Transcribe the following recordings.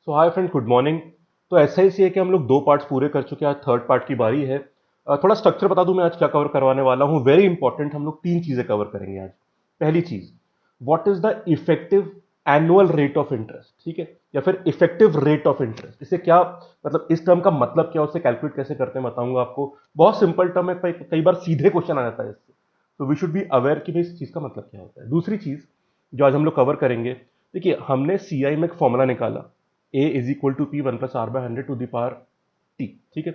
सो hi friend, good morning. तो ऐसा ही है कि हम लोग दो पार्ट्स पूरे कर चुके हैं, आज थर्ड पार्ट की बारी है। थोड़ा स्ट्रक्चर बता दूं मैं आज क्या कवर करवाने वाला हूं। वेरी इंपॉर्टेंट, हम लोग तीन चीजें कवर करेंगे आज। पहली चीज, what is the effective annual rate of interest, ठीक है, या फिर इफेक्टिव रेट ऑफ इंटरेस्ट। इसे क्या मतलब, इस टर्म का मतलब क्या, उसे कैलकुलेट कैसे करते हैं बताऊंगा आपको। बहुत सिंपल टर्म है, कई बार सीधे क्वेश्चन आ जाता है इससे। तो वी शुड बी अवेयर कि भाई इस चीज का मतलब क्या होता है। दूसरी चीज जो आज हम लोग कवर करेंगे, देखिए हमने सीआई में एक फॉर्मूला निकाला, A is equal to P one plus R by hundred to the power T, ठीक है।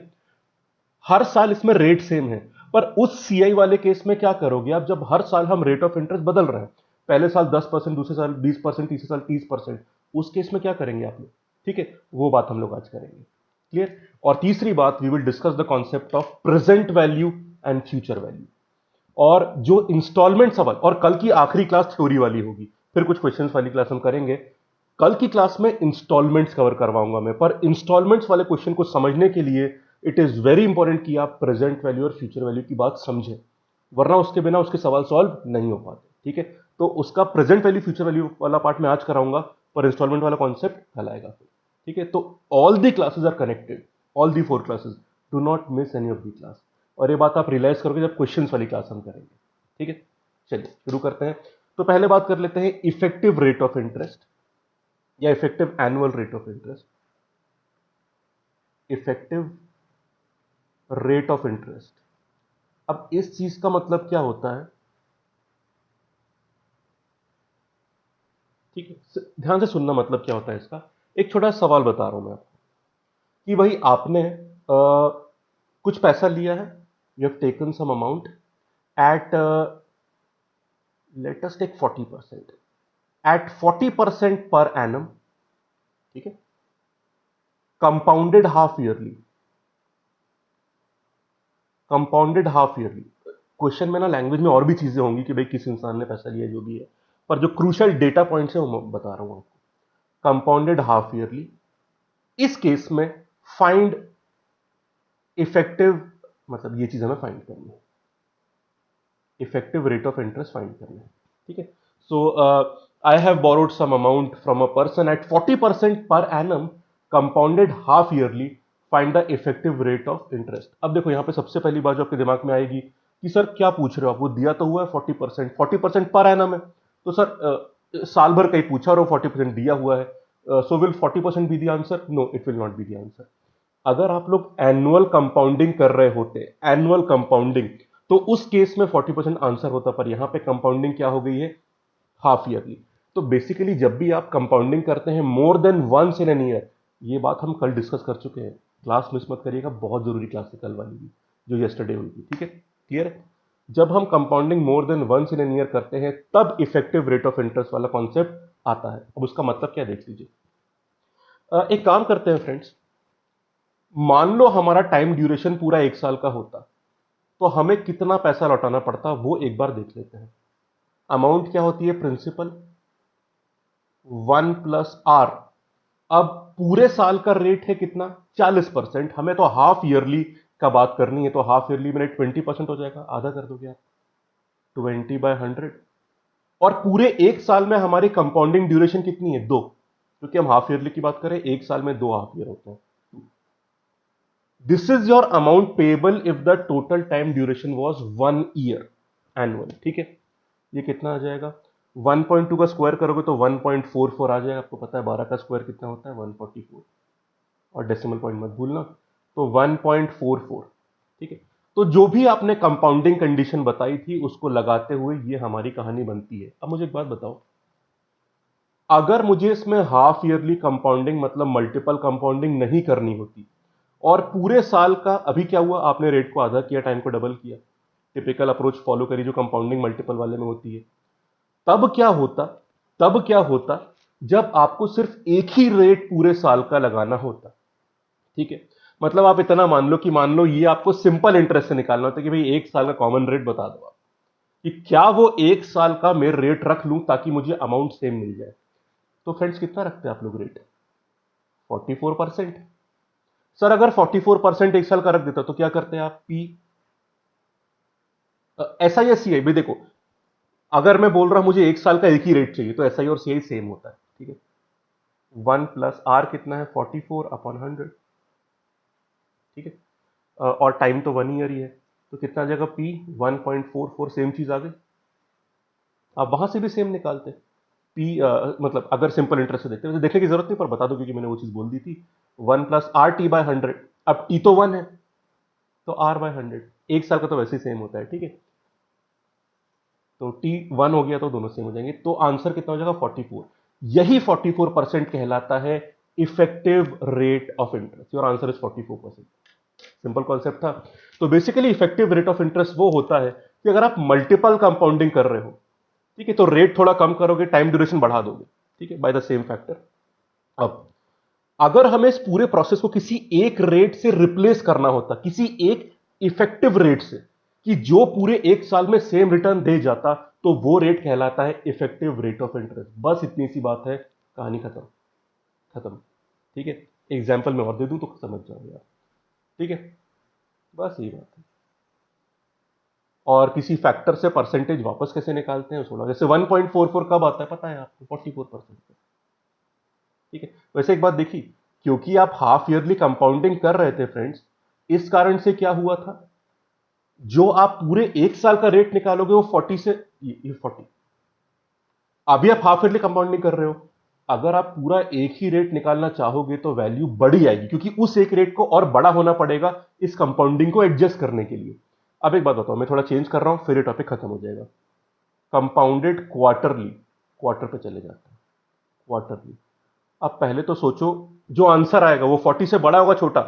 हर साल इसमें रेट सेम है, पर उस सीआई वाले केस में क्या करोगे आप, जब हर साल हम रेट ऑफ इंटरेस्ट बदल रहे हैं, पहले साल 10%, दूसरे साल 20%, तीसरे साल 30%, उस केस में क्या करेंगे आप लोग, ठीक है। वो बात हम लोग आज करेंगे, क्लियर। और तीसरी बात, we will discuss the concept of present value and future value. और जो इंस्टॉलमेंट सवाल, और कल की आखिरी क्लास थ्योरी वाली होगी, फिर कुछ क्वेश्चंस वाली क्लास हम करेंगे। कल की क्लास में इंस्टॉलमेंट्स कवर करवाऊंगा मैं, पर इंस्टॉलमेंट्स वाले क्वेश्चन को समझने के लिए इट इज वेरी इंपॉर्टेंट कि आप प्रेजेंट वैल्यू और फ्यूचर वैल्यू की बात समझें, वरना उसके बिना उसके सवाल सॉल्व नहीं हो पाते, ठीक है। तो उसका प्रेजेंट वैल्यू फ्यूचर वैल्यू वाला पार्ट मैं आज कराऊंगा, पर इंस्टॉलमेंट वाला कॉन्सेप्ट कल आएगा फिर, ठीक है। तो all the classes are connected, all the four classes, do not miss any of the class. और ये बात आप रियलाइज करोगे जब क्वेश्चंस वाली क्लास हम करेंगे, ठीक है। चलिए शुरू करते हैं। तो पहले बात कर लेते हैं इफेक्टिव रेट ऑफ इंटरेस्ट या effective annual rate of interest. Effective rate of interest, अब इस चीज का मतलब क्या होता है, ठीक है, ध्यान से सुनना। मतलब क्या होता है इसका, एक छोटा सवाल बता रहा हूं मैं आपको कि भाई आपने कुछ पैसा लिया है, you have taken some amount at, let us take 40%, at 40% पर एनम, ठीक है, compounded half yearly, compounded half yearly. Question में ना लैंग्वेज में और भी चीजें होंगी कि भाई किस इंसान ने पैसा लिया, जो भी है, पर जो क्रूशल डेटा पॉइंट्स है वो मैं बता रहा हूं आपको। कंपाउंडेड हाफ ईयरली, इस केस में फाइंड इफेक्टिव, मतलब ये चीज हमें फाइंड करनी है, effective rate of interest find करना है, ठीक है। So I have borrowed some amount from a person at 40% पर annum, compounded half yearly, find the effective rate of interest. अब देखो यहां पे सबसे पहली बात जो आपके दिमाग में आएगी कि सर क्या पूछ रहे हो आप, वो दिया तो हुआ है 40%, 40% पर एनम है, तो सर साल भर कहीं पूछा और वो 40% दिया हुआ है, so will 40% be the answer? No, it will not be the answer. अगर आप लोग एनुअल कंपाउंडिंग कर रहे होते, एनुअल कंपाउंडिंग, तो उस केस में 40% आंसर होता, पर यहां पे कंपाउंडिंग क्या हो गई है, हाफ ईयरली। तो बेसिकली जब भी आप कंपाउंडिंग करते हैं more than once in a year, ये बात हम कल डिस्कस कर चुके हैं, क्लास मिस मत करिएगा, बहुत जरूरी क्लास है कल वाली भी, जो यस्टरडे हुई थी, ठीक है, क्लियर है। जब हम compounding more than once in a year करते हैं, तब इफेक्टिव रेट ऑफ इंटरेस्ट वाला कॉन्सेप्ट आता है। अब उसका मतलब क्या, देख लीजिए। एक काम करते हैं फ्रेंड्स, मान लो हमारा टाइम ड्यूरेशन पूरा एक साल का होता, तो हमें कितना पैसा लौटाना पड़ता वो एक बार देख लेते हैं। अमाउंट क्या होती है, प्रिंसिपल 1 + r। अब पूरे साल का रेट है कितना, 40%, हमें तो हाफ ईयरली का बात करनी है, तो हाफ ईयरली में 20% हो जाएगा, आधा कर दोगे आप, 20/100। और पूरे एक साल में हमारी कंपाउंडिंग ड्यूरेशन कितनी है, 2, क्योंकि हम हाफ ईयरली की बात करें, एक साल में 2 हाफ ईयर होते हैं। This is your amount payable if the total time duration was 1 year annual, ठीक है। ये कितना आ जाएगा, 1.2 का स्क्वायर करोगे तो 1.44 आ जाएगा, आपको पता है 12 का स्क्वायर कितना होता है, 144, और डेसिमल पॉइंट मत भूलना, तो 1.44, ठीक है। तो जो भी आपने कंपाउंडिंग कंडीशन बताई थी उसको लगाते हुए ये हमारी कहानी बनती है। अब मुझे एक बात बताओ, अगर मुझे इसमें हाफ ईयरली कंपाउंडिंग मतलब मल्टीपल कंपाउंडिंग नहीं करनी होती, और पूरे साल का, अभी क्या हुआ, आपने रेट को आधा किया, टाइम को डबल किया, टिपिकल अप्रोच फॉलो करी जो कंपाउंडिंग मल्टीपल वाले में होती है, तब क्या होता, तब क्या होता, जब आपको सिर्फ एक ही रेट पूरे साल का लगाना होता, ठीक है। मतलब आप इतना मान लो कि, मान लो ये आपको सिंपल इंटरेस्ट से निकालना होता कि भाई एक साल का कॉमन रेट बता दो आप, कि क्या वो एक साल का मैं रेट रख लूं ताकि मुझे अमाउंट सेम मिल जाए। तो फ्रेंड्स कितना रखते हैं आप लोग रेट, 44%। सर अगर 44% एक साल का रख देता तो क्या करते हैं आप, P, S I S C I भाई, देखो अगर मैं बोल रहा हूं मुझे एक साल का एक ही रेट चाहिए, तो एस आई और सी आई सेम होता है, ठीक है। 1 प्लस आर कितना है 44/100, ठीक है। और टाइम तो 1 ईयर ही है, तो कितना आ जाएगा पी 1.44, सेम चीज आ गई। आप वहां से भी सेम निकालते हैं पी, मतलब अगर सिंपल इंटरेस्ट से देखते हैं, वैसे देखने की जरूरत नहीं, पर बता दो क्योंकि मैंने वो चीज बोल दी थी। 1 प्लस RT/100, अब टी तो 1 है, तो R/100, एक साल का तो वैसे ही सेम होता है, ठीक है। तो T 1 हो गया तो दोनों सेम हो जाएंगे, तो आंसर कितना हो जाएगा 44। यही 44% कहलाता है effective rate of interest. Your answer is 44%। Simple concept था। तो basically effective rate of interest वो होता है कि अगर आप मल्टीपल कंपाउंडिंग कर रहे हो, ठीक है, तो रेट थोड़ा कम करोगे, टाइम ड्यूरेशन बढ़ा दोगे, ठीक है, बाय द सेम फैक्टर। अब अगर हमें इस पूरे प्रोसेस को किसी एक रेट से रिप्लेस करना होता, किसी एक इफेक्टिव रेट से, कि जो पूरे एक साल में सेम रिटर्न दे जाता, तो वो रेट कहलाता है इफेक्टिव रेट ऑफ इंटरेस्ट। बस इतनी सी बात है, कहानी खत्म। खत्म, ठीक है। एग्जाम्पल में और दे दूं तो समझ जाओगे आप, ठीक है। बस यही बात है। और किसी फैक्टर से परसेंटेज वापस कैसे निकालते हैं थोड़ा, जैसे 1.44 कब आता है पता है आपको? 44%, ठीक है। वैसे एक बात देखी, क्योंकि आप हाफ ईयरली कंपाउंडिंग कर रहे थे फ्रेंड्स, इस कारण से क्या हुआ था, जो आप पूरे एक साल का रेट निकालोगे वो 40 से, ये 40, अभी आप हाफ ईयरली कंपाउंडिंग कर रहे हो, अगर आप पूरा एक ही रेट निकालना चाहोगे तो वैल्यू बड़ी आएगी, क्योंकि उस एक रेट को और बड़ा होना पड़ेगा इस कंपाउंडिंग को एडजस्ट करने के लिए। अब एक बात बताओ, मैं थोड़ा चेंज कर रहा हूं, फिर ये टॉपिक खत्म हो जाएगा। कंपाउंडेड क्वार्टरली, क्वार्टर पे चले जाते हैं, क्वार्टरली। अब पहले तो सोचो, जो आंसर आएगा वो 40 से बड़ा होगा छोटा?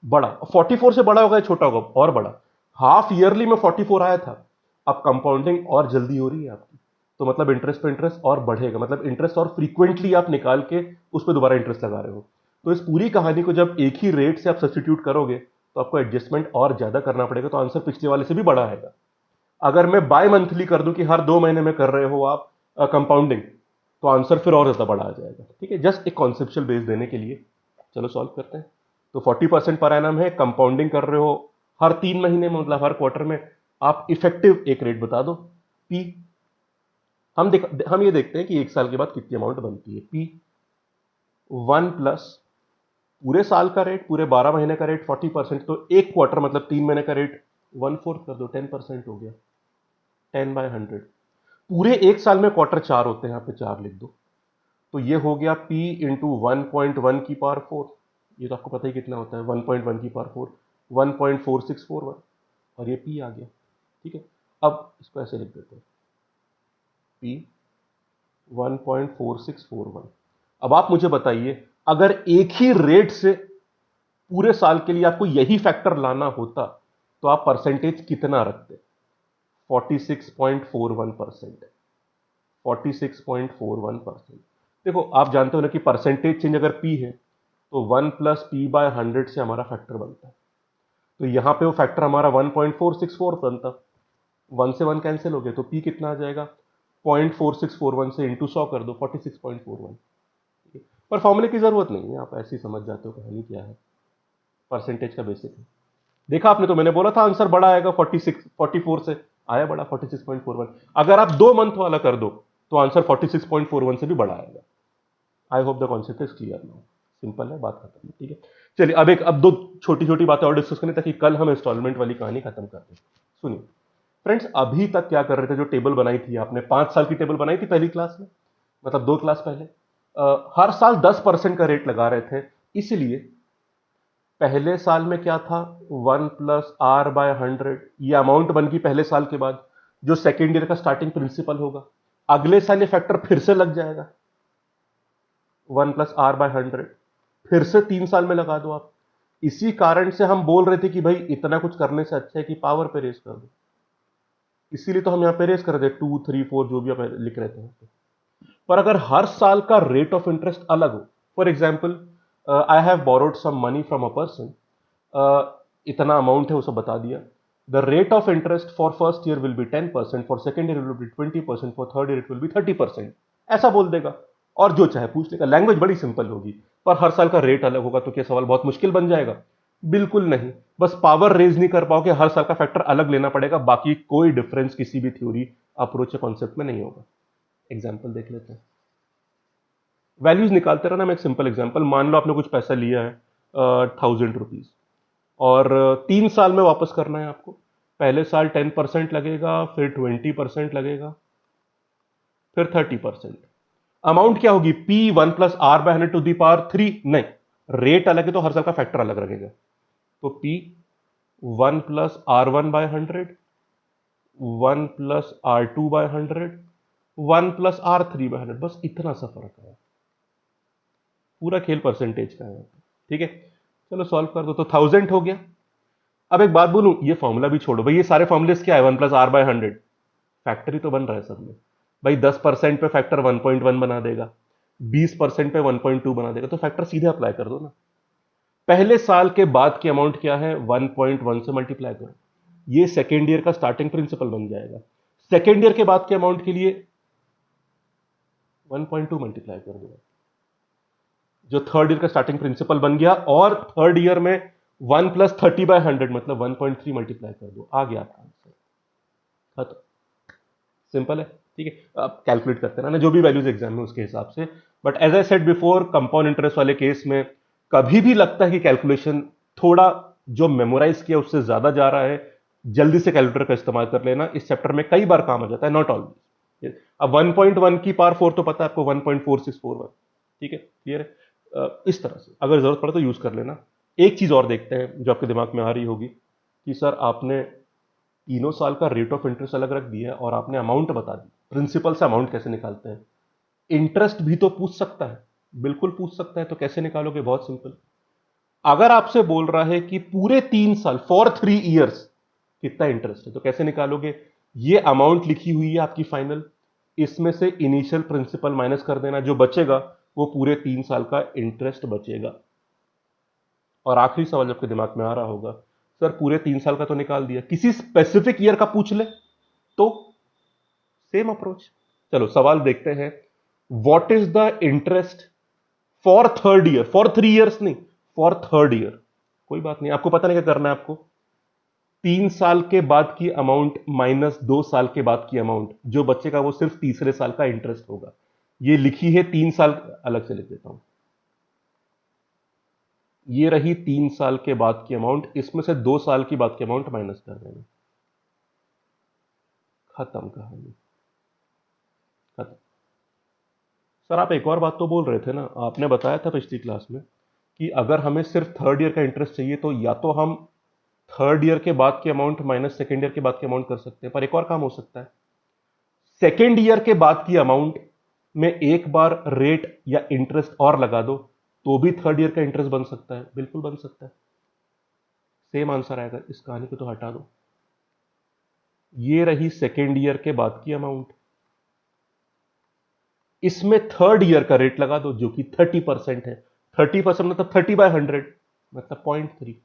बड़ा। 44 से बड़ा होगा या छोटा होगा? और बड़ा। हाफ ईयरली में 44 आया था, अब कंपाउंडिंग और जल्दी हो रही है आपकी, तो मतलब इंटरेस्ट पे इंटरेस्ट और बढ़ेगा, मतलब इंटरेस्ट और फ्रीक्वेंटली आप निकाल के उस पर दोबारा इंटरेस्ट लगा रहे हो। तो इस पूरी कहानी को जब एक ही रेट से आप सब्स्टिट्यूट करोगे, तो आपको एडजस्टमेंट और ज्यादा करना पड़ेगा, तो आंसर पिछले वाले से भी बड़ा आएगा। अगर मैं बाय मंथली कर दूं कि हर 2 महीने में कर रहे हो आप कंपाउंडिंग, तो आंसर फिर और ज्यादा बड़ा आ जाएगा, ठीक है। जस्ट एक कॉन्सेप्चुअल बेस देने के लिए। चलो सॉल्व करते हैं। तो 40% पर एनम है, कंपाउंडिंग कर रहे हो हर 3 महीने में, मतलब हर क्वार्टर में। आप इफेक्टिव एक रेट बता दो पी। हम ये देखते हैं कि एक साल के बाद कितनी अमाउंट बनती है। पी 1 प्लस पूरे साल का रेट, पूरे 12 महीने का रेट 40%, तो एक क्वार्टर मतलब 3 महीने का रेट 1/4 कर दो, 10% हो गया, 10/100। पूरे एक साल में क्वार्टर 4 होते हैं, यहां पे 4 लिख दो, तो ये हो गया P इंटू 1.1 की पावर 4। ये तो आपको पता ही कितना होता है, 1.1 की पावर 4, 1.4641, और ये P आ गया, ठीक है। अब इसको ऐसे लिख देते हैं, P 1.4641। अब आप मुझे बताइए, अगर एक ही रेट से पूरे साल के लिए आपको यही फैक्टर लाना होता, तो आप परसेंटेज कितना रखते? 46.41%। 46.41%। देखो, आप जानते हो ना कि परसेंटेज चेंज अगर पी है, तो 1 प्लस P/100 से हमारा फैक्टर बनता है। तो यहां पे वो फैक्टर हमारा 1.464 बनता। 1 से 1 कैंसिल हो गया, तो पी कितना आ जाएगा? 0.4641 से इंटू 100 कर दो, 46.41। पर फॉर्मूले की जरूरत नहीं है, आप ऐसे ही समझ जाते हो कहानी क्या है। परसेंटेज का बेसिक है। देखा आपने, तो मैंने बोला था आंसर बड़ा आएगा, 44 से आया बड़ा 46.41। अगर आप 2 मंथ वाला कर दो, तो आंसर 46.41 से भी बड़ा आएगा। I hope the concept is clear now. Simple है, बात खत्म है, ठीक है। चलिए, अब दो छोटी छोटी बातें और डिस्कस करें, ताकि कल हम इंस्टॉलमेंट वाली कहानी खत्म कर दें। सुनिए फ्रेंड्स, अभी तक क्या कर रहे थे, जो टेबल बनाई थी आपने, 5 साल की टेबल बनाई थी पहली क्लास में, मतलब 2 क्लास पहले। हर साल 10% का रेट लगा रहे थे, इसलिए पहले साल में क्या था, 1 प्लस R/100, ये अमाउंट बन गई पहले साल के बाद, जो सेकेंड ईयर का स्टार्टिंग प्रिंसिपल होगा। अगले साल ये फैक्टर फिर से लग जाएगा, 1 प्लस R/100, फिर से 3 साल में लगा दो आप। इसी कारण से हम बोल रहे थे कि भाई इतना कुछ करने से अच्छा है कि पावर पे रेस कर दो, इसीलिए तो हम यहां पे रेस कर रहे थे, 2, 3, 4 जो भी आप लिख रहे थे। पर अगर हर साल का रेट ऑफ इंटरेस्ट अलग हो, for example I have borrowed some money from a person, इतना अमाउंट है वो सब बता दिया। The rate of interest for first year will be 10%, for second year will be 20%, for third year it will be 30%, ऐसा बोल देगा, और जो चाहे पूछ लेगा। लैंग्वेज बड़ी सिंपल होगी। पर हर साल का रेट अलग होगा, तो क्या सवाल बहुत मुश्किल बन जाएगा? बिल्कुल नहीं। बस पावर रेज नहीं कर पाओगे, हर साल का फैक्टर अलग लेना पड़ेगा, बाकी कोई डिफरेंस किसी भी थ्योरी, अप्रोच या कॉन्सेप्ट में नहीं होगा। एग्जाम्पल देख लेते हैं। वैल्यूज निकालते रहना। मैं एक सिंपल एग्जांपल, मान लो आपने कुछ पैसा लिया है 1000 रुपीज, और 3 साल में वापस करना है आपको। पहले साल 10% लगेगा, फिर 20% लगेगा, फिर 30%। अमाउंट क्या होगी? P 1 + r/100 to the power 3। नहीं, रेट अलग है तो हर साल का फैक्टर अलग लगेगा। तो पी 1 + r1/100, 1 + r2/100, 1 + r3/100, बस इतना सा फर्क है। पूरा खेल परसेंटेज का है। ठीक है, चलो सॉल्व कर दो। तो 1000 हो गया। अब एक बात बोलूं, ये फॉर्मूला भी छोड़ो भाई, ये सारे फॉर्मूलेस क्या है? 1 + r/100, फैक्टर ही तो बन रहा है सब में भाई। 10% पे फैक्टर 1.1 बना देगा, 20% पे 1.2 बना देगा, तो फैक्टर सीधे अप्लाई कर दो ना। पहले साल के बाद की अमाउंट क्या है? 1.1 से मल्टीप्लाई करो, ये सेकेंड ईयर का स्टार्टिंग प्रिंसिपल बन जाएगा। सेकेंड ईयर के बाद के अमाउंट के लिए 1.2 मल्टीप्लाई कर दो, जो थर्ड ईयर का स्टार्टिंग प्रिंसिपल बन गया। और थर्ड ईयर में 1 + 30/100 मतलब 1.3 मल्टीप्लाई कर दो, आ गया आपका आंसर। खत्म, सिंपल है। ठीक है, आप कैलकुलेट करते रहना जो भी वैल्यूज एग्जाम में उसके हिसाब से। But as I said before, compound interest वाले केस में कभी भी लगता है कि कैलकुलेशन थोड़ा जो मेमोराइज किया उससे ज्यादा जा रहा है, जल्दी से कैलकुलेटर का इस्तेमाल कर लेना। इस चैप्टर में कई बार काम आ जाता है, नॉट ऑलवेज। अब 1.1 की पावर 4 तो पता है आपको, 1.4641। ठीक है, क्लियर है। इस तरह से अगर जरूरत पड़े तो यूज कर लेना। एक चीज और देखते हैं जो आपके दिमाग में आ रही होगी कि सर आपने तीनों साल का रेट ऑफ इंटरेस्ट अलग रख दिया है और आपने अमाउंट बता दी, प्रिंसिपल से अमाउंट कैसे निकालते हैं? इंटरेस्ट भी तो पूछ सकता है, बिल्कुल पूछ सकता है। तो कैसे निकालोगे? बहुत सिंपल। अगर आपसे बोल रहा है कि पूरे 3 साल, फॉर 3 इयर्स, कितना इंटरेस्ट है, तो कैसे निकालोगे? ये अमाउंट लिखी हुई है आपकी फाइनल, इसमें से इनिशियल प्रिंसिपल माइनस कर देना, जो बचेगा वो पूरे 3 साल का इंटरेस्ट बचेगा। और आखिरी सवाल जब आपके दिमाग में आ रहा होगा, सर पूरे 3 साल का तो निकाल दिया, किसी स्पेसिफिक ईयर का पूछ ले तो? Same approach. चलो सवाल देखते हैं। What is the interest for third year? For 3 years नहीं, फॉर थर्ड ईयर। कोई बात नहीं, आपको पता नहीं क्या करना है। आपको 3 साल के बाद की अमाउंट माइनस 2 साल के बाद की अमाउंट, जो बचेगा वो सिर्फ तीसरे साल का इंटरेस्ट होगा। ये लिखी है 3 साल, अलग से लिख देता हूं। ये रही 3 साल के बाद की अमाउंट, इसमें से 2 साल की बाद की अमाउंट माइनस कर देना। खत्म कहानी, खत्म। सर आप एक और बात तो बोल रहे थे ना, आपने बताया था पिछली क्लास में कि अगर हमें सिर्फ थर्ड ईयर का इंटरेस्ट चाहिए तो या तो हम थर्ड ईयर के बाद की अमाउंट माइनस सेकेंड ईयर के बाद की अमाउंट कर सकते हैं, पर एक और काम हो सकता है। सेकेंड ईयर के बाद की अमाउंट में एक बार रेट या इंटरेस्ट और लगा दो तो भी थर्ड ईयर का इंटरेस्ट बन सकता है, बिल्कुल बन सकता है। सेम आंसर आएगा। इस कहानी को तो हटा दो। ये रही सेकेंड ईयर के बाद की अमाउंट, इसमें थर्ड ईयर का रेट लगा दो जो कि 30% है। 30% मतलब 30/100 मतलब 0.3।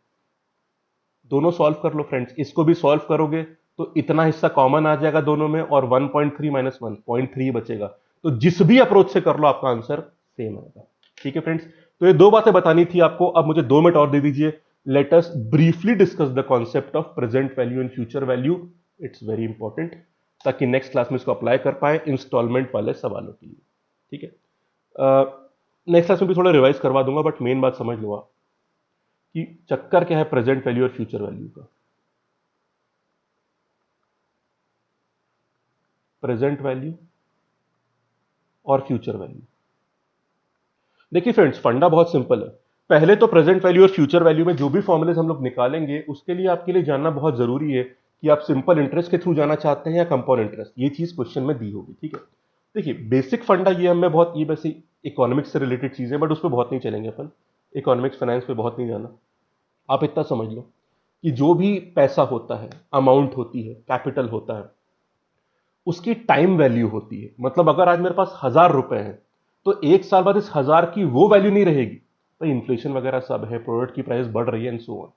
दोनों सॉल्व कर लो फ्रेंड्स, इसको भी सॉल्व करोगे तो इतना हिस्सा कॉमन आ जाएगा दोनों में, और 1.3 माइनस 1.3 बचेगा। तो जिस भी अप्रोच से कर लो आपका आंसर सेम आएगा। ठीक है फ्रेंड्स, तो ये दो बातें बतानी थी आपको। अब मुझे 2 मिनट और दे दीजिए। Let us briefly discuss the concept of present value and future value. It's very important, ताकि नेक्स्ट क्लास में इसको अप्लाई कर पाए इंस्टॉलमेंट वाले सवालों के लिए। ठीक है, नेक्स्ट क्लास में भी थोड़ा रिवाइज करवा दूंगा, बट मेन बात समझ लो आप कि चक्कर क्या है प्रेजेंट वैल्यू और फ्यूचर वैल्यू का। प्रेजेंट वैल्यू और फ्यूचर वैल्यू, देखिए फ्रेंड्स, फंडा बहुत सिंपल है। पहले तो प्रेजेंट वैल्यू और फ्यूचर वैल्यू में जो भी फॉर्मुलेज हम लोग निकालेंगे, उसके लिए आपके लिए जानना बहुत जरूरी है कि आप सिंपल इंटरेस्ट के थ्रू जाना चाहते हैं या कंपाउंड इंटरेस्ट। ये चीज क्वेश्चन में दी होगी। ठीक है, देखिए बेसिक फंडा ये हमें बहुत, ये वैसे इकोनॉमिक्स से रिलेटेड चीज है, बट उस पर बहुत नहीं चलेंगे अपन। इकोनॉमिक्स फाइनेंस पे बहुत नहीं जाना। आप इतना समझ लो कि जो भी पैसा होता है, अमाउंट होती है, कैपिटल होता है, उसकी टाइम वैल्यू होती है। मतलब अगर आज मेरे पास 1000 रुपए है तो 1 साल बाद इस 1000 की वो वैल्यू नहीं रहेगी। तो इन्फ्लेशन वगैरह सब है, प्रोडक्ट की प्राइस बढ़ रही है एंड सो ऑन।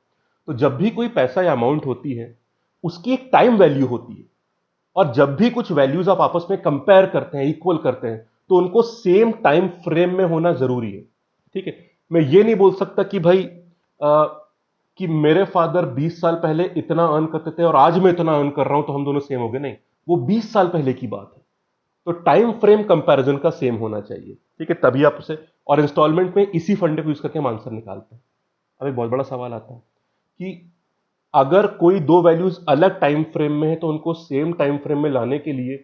तो जब भी कोई पैसा या अमाउंट होती है, उसकी एक टाइम वैल्यू होती है। और जब भी कुछ वैल्यूज आप आपस में कंपेयर करते हैं, इक्वल करते हैं, तो उनको सेम टाइम फ्रेम में होना जरूरी है। ठीक है, मैं ये नहीं बोल सकता कि भाई कि मेरे फादर 20 साल पहले इतना अर्न करते थे और आज मैं इतना अर्न कर रहा हूं तो हम दोनों सेम हो गए। नहीं, वो 20 साल पहले की बात है। तो टाइम फ्रेम कंपैरिजन का सेम होना चाहिए, ठीक है, तभी आप उसे, और इंस्टॉलमेंट में इसी फंडे को यूज करके हम आंसर निकालते हैं। अब एक बहुत बड़ा सवाल आता है कि अगर कोई दो वैल्यूज अलग टाइम फ्रेम में है तो उनको सेम टाइम फ्रेम में लाने के लिए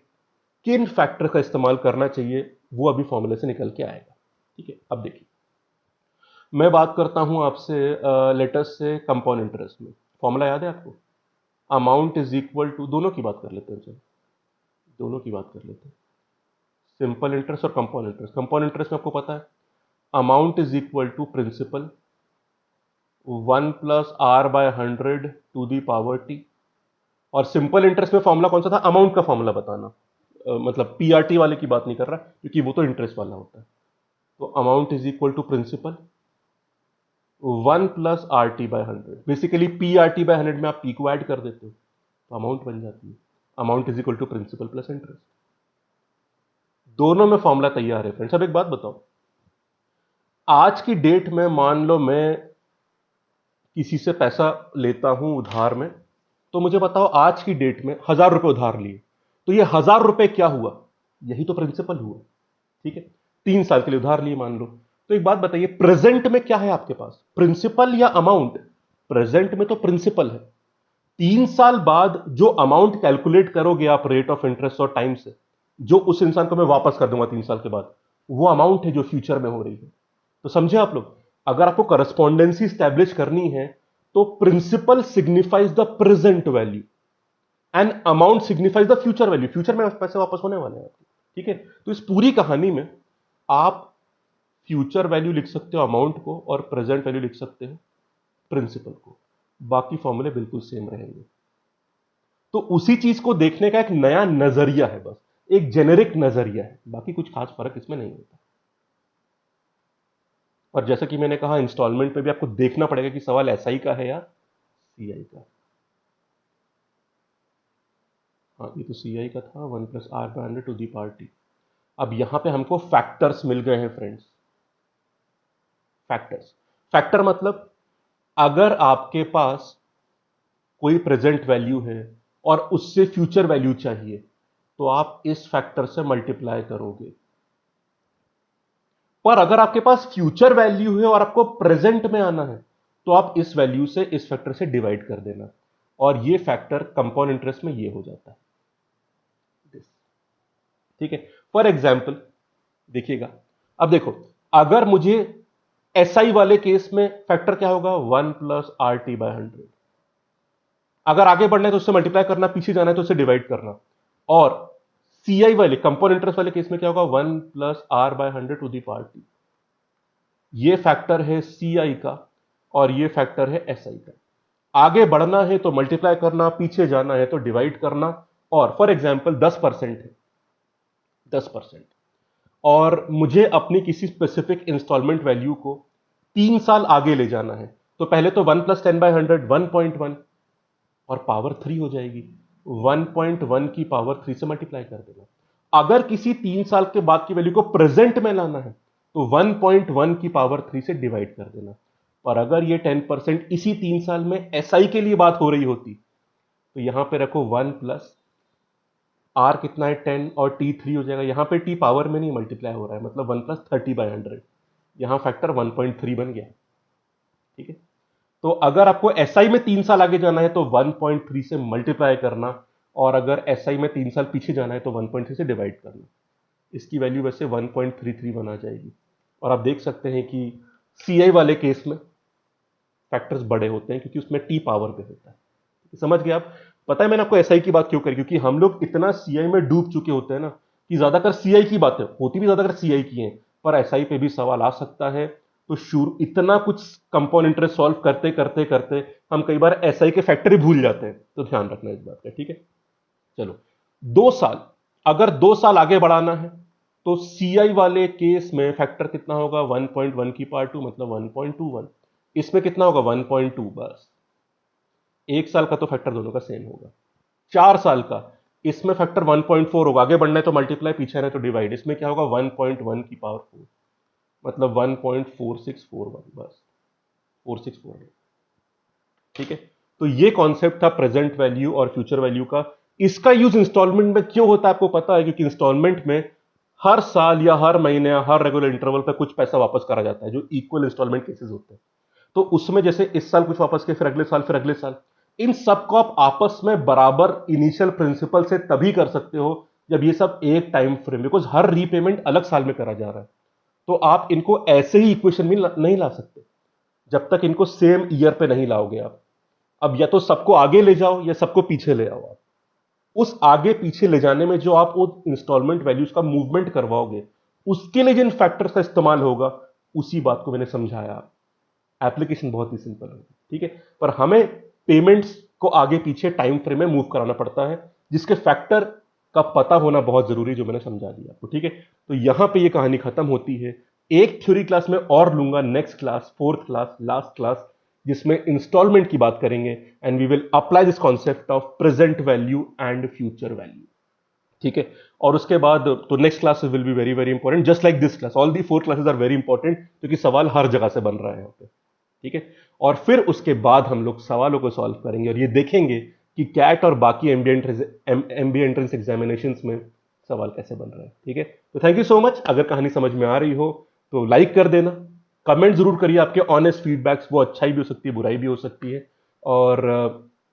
किन फैक्टर का इस्तेमाल करना चाहिए, वो अभी फॉर्मूले से निकल के आएगा। ठीक है, अब देखिए, मैं बात करता हूं आपसे लेटेस्ट से कंपाउंड इंटरेस्ट में। फॉर्मूला याद है आपको? अमाउंट इज इक्वल टू, दोनों की बात कर लेते हैं, चलो दोनों की बात कर लेते हैं, सिंपल इंटरेस्ट और कंपाउंड इंटरेस्ट। कंपाउंड इंटरेस्ट में आपको पता है amount is equal to principal 1 + r/100 to the power T. और सिंपल इंटरेस्ट में फॉर्मूला कौन सा था? अमाउंट का फॉर्मूला बताना। मतलब पीआरटी वाले की बात नहीं कर रहा, क्योंकि वो तो इंटरेस्ट वाला होता है। तो amount is equal to principal 1 + RT/100। Basically PRT/100 में आप पी को ऐड कर देते हो तो अमाउंट बन जाती है। Amount is equal to principal plus interest. दोनों में फॉर्मूला तैयार है फ्रेंड्स। अब एक बात बताओ, आज की डेट में मान लो मैं किसी से पैसा लेता हूं उधार में, तो मुझे बताओ आज की डेट में 1,000 रुपए उधार लिए, तो ये 1,000 रुपए क्या हुआ? यही तो प्रिंसिपल हुआ। ठीक है, 3 साल के लिए उधार लिए मान लो। तो एक बात बताइए, प्रेजेंट में क्या है आपके पास, प्रिंसिपल या अमाउंट? प्रेजेंट में तो प्रिंसिपल है। 3 साल बाद जो अमाउंट कैलकुलेट करोगे आप रेट ऑफ इंटरेस्ट और टाइम से, जो उस इंसान को मैं वापस कर दूंगा 3 साल के बाद, वो अमाउंट है जो फ्यूचर में हो रही है। तो समझे आप लोग, अगर आपको करस्पॉन्डेंसी स्टैब्लिश करनी है तो principal signifies the present value and amount signifies the future value. Future में पैसे वापस होने वाले हैं आपके। ठीक है, तो इस पूरी कहानी में आप फ्यूचर वैल्यू लिख सकते हो अमाउंट को, और प्रेजेंट वैल्यू लिख सकते हो प्रिंसिपल को। बाकी फॉर्मूले बिल्कुल सेम रहेंगे। तो उसी चीज को देखने का एक नया नजरिया है, बस एक जेनेरिक नजरिया है, बाकी कुछ खास फर्क इसमें नहीं होता। और जैसा कि मैंने कहा, इंस्टॉलमेंट पे भी आपको देखना पड़ेगा कि सवाल एसआई का है या सीआई का। हाँ, ये तो सीआई का था, 1 + r/100 to the power T. अब यहां पे हमको फैक्टर्स मिल गए हैं फ्रेंड्स। फैक्टर्स, फैक्टर मतलब अगर आपके पास कोई प्रेजेंट वैल्यू है और उससे फ्यूचर वैल्यू चाहिए, तो आप इस फैक्टर से मल्टीप्लाई करोगे। पर अगर आपके पास फ्यूचर वैल्यू है और आपको प्रेजेंट में आना है, तो आप इस वैल्यू से इस फैक्टर से डिवाइड कर देना, और ये फैक्टर कंपाउंड इंटरेस्ट में ये हो जाता है। ठीक है, फॉर एग्जाम्पल देखिएगा, अब देखो, अगर मुझे एसआई वाले केस में फैक्टर क्या होगा? 1 + RT/100। अगर आगे बढ़ना है तो उससे मल्टीप्लाई करना, पीछे जाना है तो उससे डिवाइड करना। और सीआई वाले कंपाउंड इंटरेस्ट वाले केस में क्या होगा? 1 + R/100 to the power T. ये फैक्टर है सीआई का और ये फैक्टर है एसआई का। आगे बढ़ना है तो मल्टीप्लाई करना, पीछे जाना है तो डिवाइड करना। और फॉर एग्जाम्पल 10% है, 10%, और मुझे अपनी किसी स्पेसिफिक इंस्टॉलमेंट वैल्यू को 3 साल आगे ले जाना है, तो पहले तो 1 + 10/100 1.1, और पावर 3 हो जाएगी। 1.1 की पावर 3 से मल्टीप्लाई कर देना। अगर किसी 3 साल के बाद की वैल्यू को प्रेजेंट में लाना है तो 1.1 की पावर 3 से डिवाइड कर देना। और अगर ये 10% इसी 3 साल में एसआई के लिए बात हो रही होती, तो यहां पे रखो 1 + आर कितना है 10, और टी 3 हो जाएगा। यहां पे टी पावर में नहीं मल्टीप्लाई हो रहा है, मतलब 1 + 30/100। यहां फैक्टर 1.3 बन गया। ठीक है, तो अगर आपको एसआई में 3 साल आगे जाना है तो 1.3 से मल्टीप्लाई करना, और अगर एसआई में 3 साल पीछे जाना है तो 1.3 से डिवाइड करना। इसकी वैल्यू वैसे 1.33 बना जाएगी। और आप देख सकते हैं कि सीआई वाले केस में फैक्टर्स बड़े होते हैं, क्योंकि उसमें टी पावर पे होता है। समझ गए आप? पता है मैंने आपको एसआई की बात क्यों करी? क्योंकि हम लोग इतना सीआई में डूब चुके होते हैं ना, कि ज्यादातर सीआई की बातें होती भी ज्यादातर सीआई की हैं, पर एसआई पे भी सवाल आ सकता है। तो शुरू इतना कुछ कंपाउंड इंटरेस्ट सॉल्व करते करते करते हम कई बार एसआई के फैक्टर ही भूल जाते हैं, तो ध्यान रखना इस बात का। ठीक है, चलो, 2 साल, अगर 2 साल आगे बढ़ाना है तो सीआई वाले केस में फैक्टर कितना होगा? 1.1 की पावर 2, मतलब 1.21। इसमें कितना होगा? 1.2। बस 1 साल का तो फैक्टर दोनों का सेम होगा। 4 साल का, इसमें फैक्टर 1.4 होगा। आगे बढ़ना है तो मल्टीप्लाई, पीछे आना है तो डिवाइड। इसमें क्या होगा? 1.1 की पावर 4, मतलब 1.4641। बस 4641। ठीक है, तो ये कॉन्सेप्ट था प्रेजेंट वैल्यू और फ्यूचर वैल्यू का। इसका यूज इंस्टॉलमेंट में क्यों होता है आपको पता है? क्योंकि इंस्टॉलमेंट में हर साल या हर महीने या हर रेगुलर इंटरवल पर कुछ पैसा वापस करा जाता है, जो इक्वल इंस्टॉलमेंट केसेस होते हैं। तो उसमें जैसे इस साल कुछ वापस किए, फिर अगले साल, फिर अगले साल, इन सबको आप आपस में बराबर इनिशियल प्रिंसिपल से तभी कर सकते हो जब ये सब एक time frame, because her repayment अलग साल में करा जा रहा है। तो आप इनको ऐसे ही इक्वेशन में नहीं ला सकते जब तक इनको सेम ईयर पे नहीं लाओगे आप। अब या तो सबको आगे ले जाओ या सबको पीछे ले आओ आप। उस आगे पीछे ले जाने में जो आप वो इंस्टॉलमेंट वैल्यूज का मूवमेंट करवाओगे, उसके लिए जिन फैक्टर्स का इस्तेमाल होगा, उसी बात को मैंने समझाया। एप्लीकेशन बहुत ही सिंपल होगी, ठीक है, पर हमें पेमेंट्स को आगे पीछे टाइम फ्रेम में मूव कराना पड़ता है, जिसके फैक्टर का पता होना बहुत जरूरी है, जो मैंने समझा दिया आपको, ठीक है। तो यहां पे ये कहानी खत्म होती है। एक थ्योरी क्लास में और लूंगा, next class, fourth class, last class, जिसमें इंस्टॉलमेंट की बात करेंगे, and we will apply this concept of present value and future value, ठीक है। और उसके बाद तो next class will be very very important, just like this class, all the four classes are very important, क्योंकि सवाल हर जगह से बन रहा है यहाँ पे, ठीक है। और फिर उसके बाद हम लोग सवालों को सॉल्व करेंगे और ये देखेंगे कि कैट और बाकी एमबीए एंट्रेंस एग्जामिनेशन में सवाल कैसे बन रहे हैं, ठीक है। तो थैंक यू सो मच। अगर कहानी समझ में आ रही हो तो लाइक कर देना, कमेंट जरूर करिए, आपके ऑनेस्ट फीडबैक्स, वो अच्छाई भी हो सकती है, बुराई भी हो सकती है। और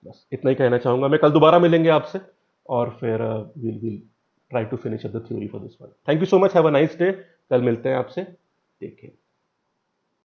बस इतना ही कहना चाहूंगा मैं। कल दोबारा मिलेंगे आपसे और फिर will will try to finish up the theory for this one. Thank you so much, have a nice day. कल मिलते हैं आपसे, टेक केयर।